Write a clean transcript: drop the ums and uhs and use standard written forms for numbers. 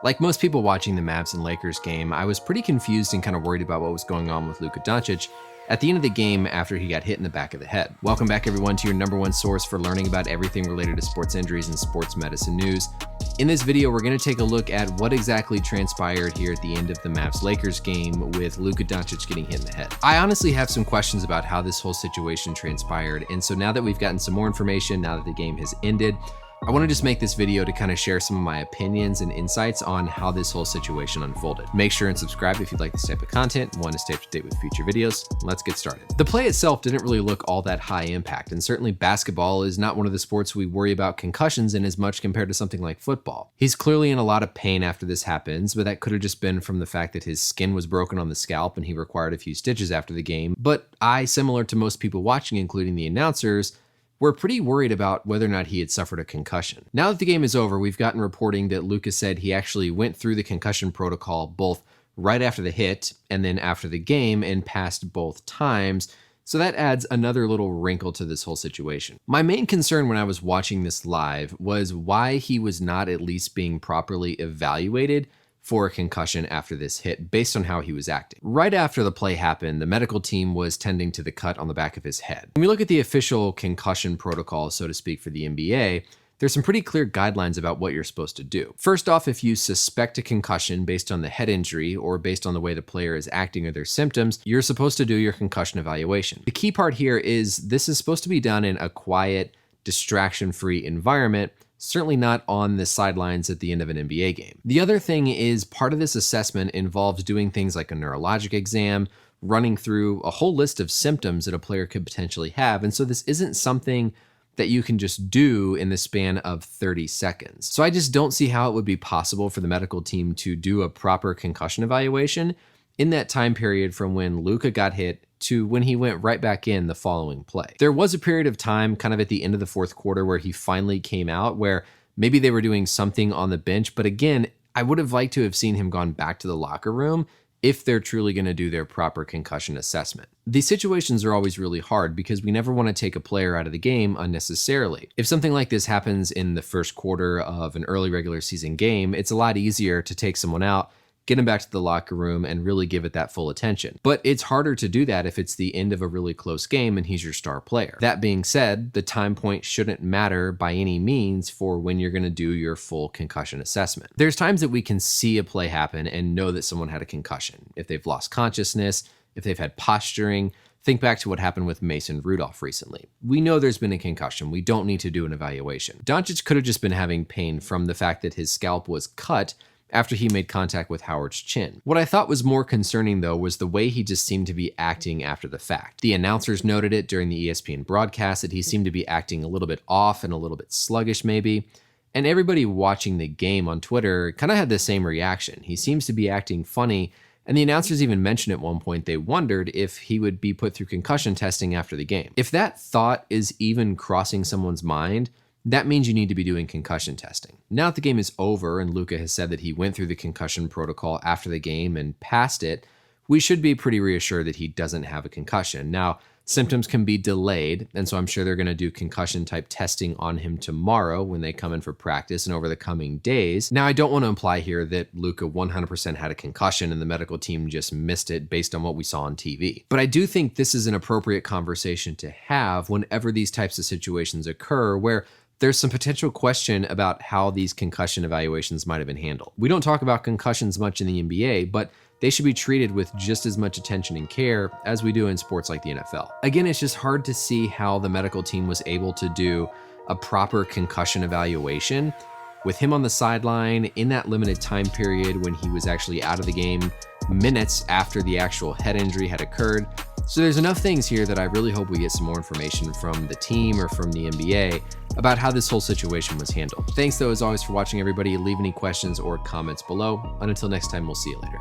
Like most people watching the Mavs and Lakers game, I was pretty confused and kind of worried about what was going on with Luka Doncic at the end of the game after he got hit in the back of the head. Welcome back everyone to your #1 source for learning about everything related to sports injuries and sports medicine news. In this video, we're going to take a look at what exactly transpired here at the end of the Mavs-Lakers game with Luka Doncic getting hit in the head. I honestly have some questions about how this whole situation transpired, and so now that we've gotten some more information, now that the game has ended, I want to just make this video to kind of share some of my opinions and insights on how this whole situation unfolded. Make sure and subscribe if you'd like this type of content and want to stay up to date with future videos. Let's get started. The play itself didn't really look all that high impact, and certainly basketball is not one of the sports we worry about concussions in as much compared to something like football. He's clearly in a lot of pain after this happens, but that could have just been from the fact that his skin was broken on the scalp and he required a few stitches after the game. But I, similar to most people watching, including the announcers, we're pretty worried about whether or not he had suffered a concussion. Now that the game is over, we've gotten reporting that Luka said he actually went through the concussion protocol both right after the hit and then after the game and passed both times. So that adds another little wrinkle to this whole situation. My main concern when I was watching this live was why he was not at least being properly evaluated for a concussion after this hit based on how he was acting. Right after the play happened, the medical team was tending to the cut on the back of his head. When we look at the official concussion protocol, so to speak, for the NBA, there's some pretty clear guidelines about what you're supposed to do. First off, if you suspect a concussion based on the head injury or based on the way the player is acting or their symptoms, you're supposed to do your concussion evaluation. The key part here is this is supposed to be done in a quiet, distraction-free environment, certainly not on the sidelines at the end of an NBA game. The other thing is part of this assessment involves doing things like a neurologic exam, running through a whole list of symptoms that a player could potentially have. And so this isn't something that you can just do in the span of 30 seconds. So I just don't see how it would be possible for the medical team to do a proper concussion evaluation in that time period from when Luka got hit to when he went right back in the following play. There was a period of time kind of at the end of the fourth quarter where he finally came out where maybe they were doing something on the bench. But again, I would have liked to have seen him gone back to the locker room if they're truly going to do their proper concussion assessment. These situations are always really hard because we never want to take a player out of the game unnecessarily. If something like this happens in the first quarter of an early regular season game, it's a lot easier to take someone out, get him back to the locker room, and really give it that full attention. But it's harder to do that if it's the end of a really close game and he's your star player. That being said, the time point shouldn't matter by any means for when you're going to do your full concussion assessment. There's times that we can see a play happen and know that someone had a concussion. If they've lost consciousness, if they've had posturing. Think back to what happened with Mason Rudolph recently. We know there's been a concussion. We don't need to do an evaluation. Doncic could have just been having pain from the fact that his scalp was cut after he made contact with Howard's chin. What I thought was more concerning though was the way he just seemed to be acting after the fact. The announcers noted it during the ESPN broadcast that he seemed to be acting a little bit off and a little bit sluggish maybe. And everybody watching the game on Twitter kind of had the same reaction. He seems to be acting funny, and the announcers even mentioned at one point they wondered if he would be put through concussion testing after the game. If that thought is even crossing someone's mind, that means you need to be doing concussion testing. Now that the game is over and Luka has said that he went through the concussion protocol after the game and passed it, we should be pretty reassured that he doesn't have a concussion. Now, symptoms can be delayed, and so I'm sure they're going to do concussion type testing on him tomorrow when they come in for practice and over the coming days. Now, I don't want to imply here that Luka 100% had a concussion and the medical team just missed it based on what we saw on TV. But I do think this is an appropriate conversation to have whenever these types of situations occur where there's some potential question about how these concussion evaluations might have been handled. We don't talk about concussions much in the NBA, but they should be treated with just as much attention and care as we do in sports like the NFL. Again, it's just hard to see how the medical team was able to do a proper concussion evaluation with him on the sideline in that limited time period when he was actually out of the game minutes after the actual head injury had occurred. So there's enough things here that I really hope we get some more information from the team or from the NBA about how this whole situation was handled. Thanks though, as always, for watching everybody. Leave any questions or comments below. And until next time, we'll see you later.